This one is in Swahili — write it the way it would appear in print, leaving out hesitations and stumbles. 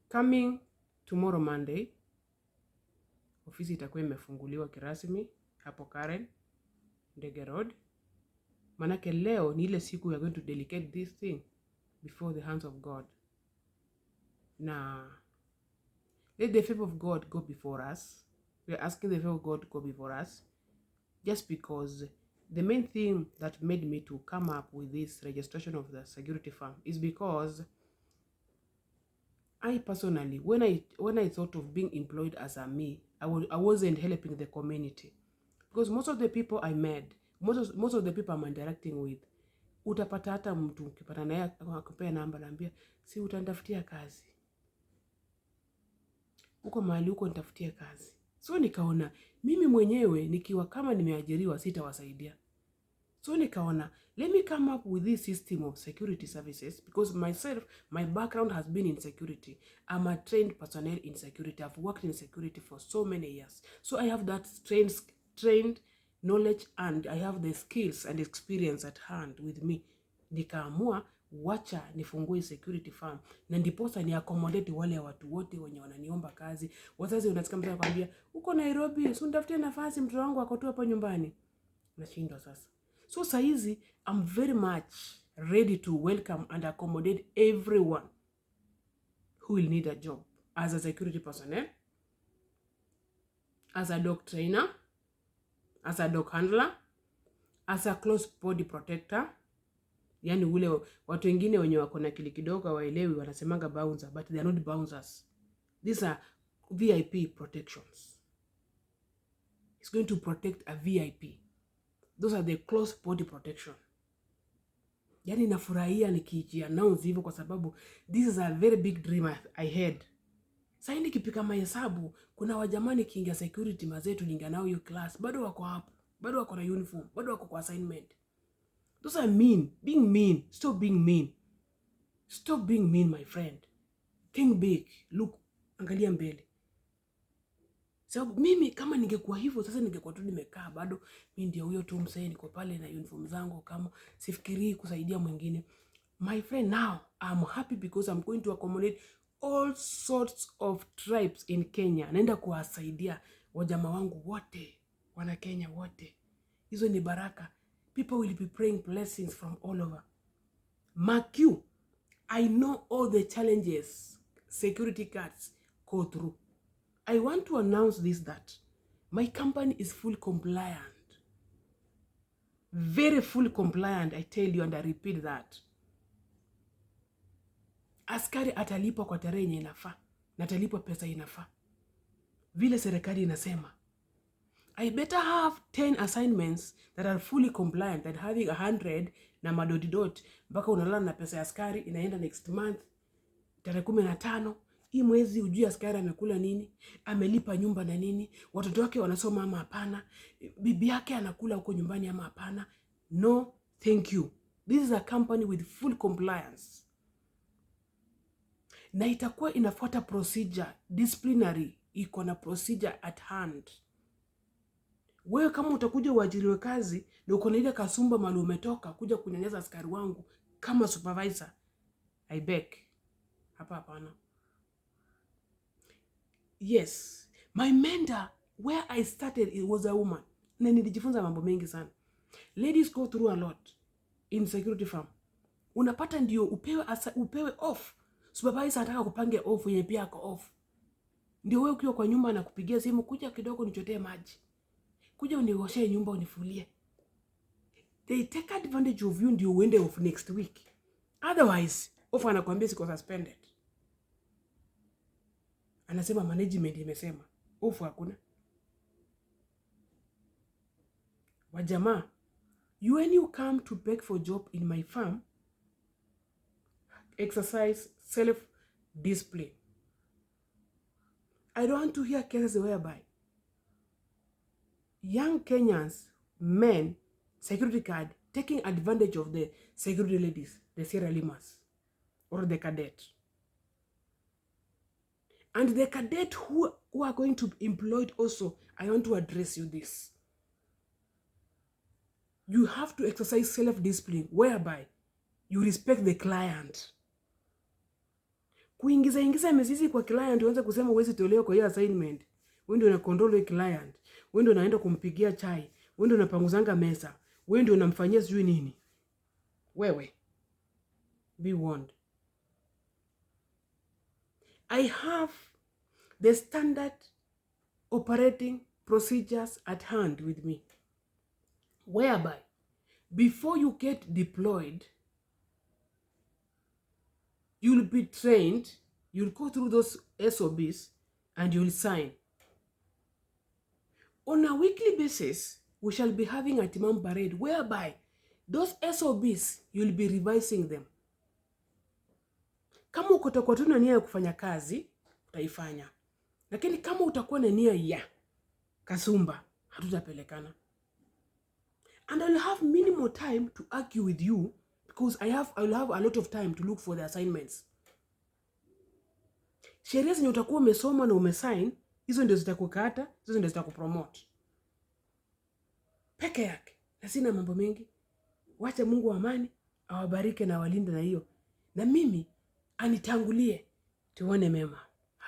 Coming tomorrow Monday, ofisi itakuwa imefunguliwa kirasmi hapo Karen, Ndege Road. Manake leo ni ile siku we are going to delegate this thing before the hands of God. Now, let the favor of God go before us. We are asking the favor of God to go before us just because the main thing that made me to come up with this registration of the security firm is because I personally, when I thought of being employed as a me, I wasn't helping the community. Because most of the people I met, most of the people I'm interacting with, utapata hata mtu ukipata naye akakupea namba naambia si utanitafutia kazi. Uko mahali uko nitafutia kazi. So nikaona mimi mwenyewe nikiwa kama nimeajiriwa sitawasaidia. So nikaona let me come up with this system of security services because myself, my background has been in security. I'm a trained personnel in security. I've worked in security for so many years. So I have that trained knowledge and I have the skills and experience at hand with me. Nikaamua wacha nifungue security firm na ndiposa ni accommodate wale watu wote wenye wananiomba kazi. Wazazi unasikia mtu anakuambia uko Nairobi, si unitafutie nafasi, mtoto wangu ako tu hapa nyumbani. Nashindwa sasa. So saizi I'm very much ready to welcome and accommodate everyone who will need a job as a security personnel, as a dog trainer, as a dog handler, as a close body protector. Yani ule watu wengine wenye wako na akili kidogo waelewi wanasemanga bouncer, but they are not bouncers. These are VIP protections. It's going to protect a VIP. Those are the close body protection. Yani nafurahia nikiannounce hivyo kwa sababu this is a very big dream I had. Sasa nikipika mahesabu kuna wajamani kiingia security mazetu ninga nao hiyo class bado wako hapo, bado wako na uniform, bado wako kwa assignment. Those are mean, being mean. Stop being mean. Stop being mean, my friend. Think big. Look, angalia mbele. So mimi kama ningekuwa hivyo sasa ningekuwa tu nimekaa bado mimi ndio huyo tu msee niko pale na uniform zangu kama sifikirii kusaidia mwingine. My friend, now I'm happy because I'm going to accommodate all sorts of tribes in Kenya. Naenda kuwasaidia wajama wangu wote, wana Kenya wote. Hizo ni baraka. People will be praying blessings from all over. Mark you, I know all the challenges security guards go through. I want to announce this that my company is full compliant. Very full compliant, I tell you, and I repeat that. Askari atalipwa kwa tarehe yenye inafaa, na atalipwa pesa inafaa. Vile serikali inasema. I better have 10 assignments that are fully compliant than having 100 na madodidot mpaka unalala na pesa ya askari inaenda next month tarehe 15. Hii mwezi ujui askari amekula nini, amelipa nyumba na nini, watoto wake wanasoma ama hapana, bibi yake anakula huko nyumbani ama hapana. No, thank you. This is a company with full compliance. Na itakuwa inafuata procedure, disciplinary, iko na procedure at hand. Wewe kama utakuja uajiriwe kazi na uko na ile kasumba mali umetoka kuja kunyanyasa askari wangu kama supervisor, I beg. Hapana. Yes, my mentor where I started it was a woman. Na nilijifunza mambo mengi sana. Ladies go through a lot in security firm. Unapata ndio upewe off. Supervisor anataka kupange off yenye pia ako off. Ndio wewe ukiwa kwa nyumba na kupigia simu kuja kidogo nichotee maji. Kuja unioshe nyumba unifulie. They take advantage of you ndio uende off next week. Otherwise, off anakuambia siko suspended. Anasema management imesema. Off hakuna. Wajamaa, when you come to beg for job in my firm, exercise self-discipline. I don't want to hear cases whereby young Kenyans, men, security guard, taking advantage of the security ladies, the Sierra Limas, or the cadet. And the cadet who are going to be employed also, I want to address you this. You have to exercise self-discipline whereby you respect the client. Kuingiza mizizi kwa client uanze kusema huwezi tolewa kwa hiyo assignment. Wewe ndio una control hiyo client. Wewe ndio unaenda kumpigia chai. Wewe ndio unapanguzanga mesa. Wewe ndio unamfanyia sijui nini. Wewe. Be warned. I have the standard operating procedures at hand with me, whereby before you get deployed, you'll be trained, you'll go through those SOBs, and you'll sign. On a weekly basis, we shall be having a Timam parade, whereby those SOBs, you'll be revising them. Kama utakuwa tu na nia ya kufanya kazi, utaifanya. Lakini kama utakuwa na nia ya kasumba, hatutapelekana. And I'll have minimal time to argue with you because I'll have a lot of time to look for the assignments. Sheria zenye utakuwa umesoma na umesign, hizo ndio zitakukata, hizo ndio zitakupromote. Peke yake. Na sina mambo mengi. Wacha Mungu wa amani awabariki na walinde na hiyo. Na mimi anitangulie tuone mema.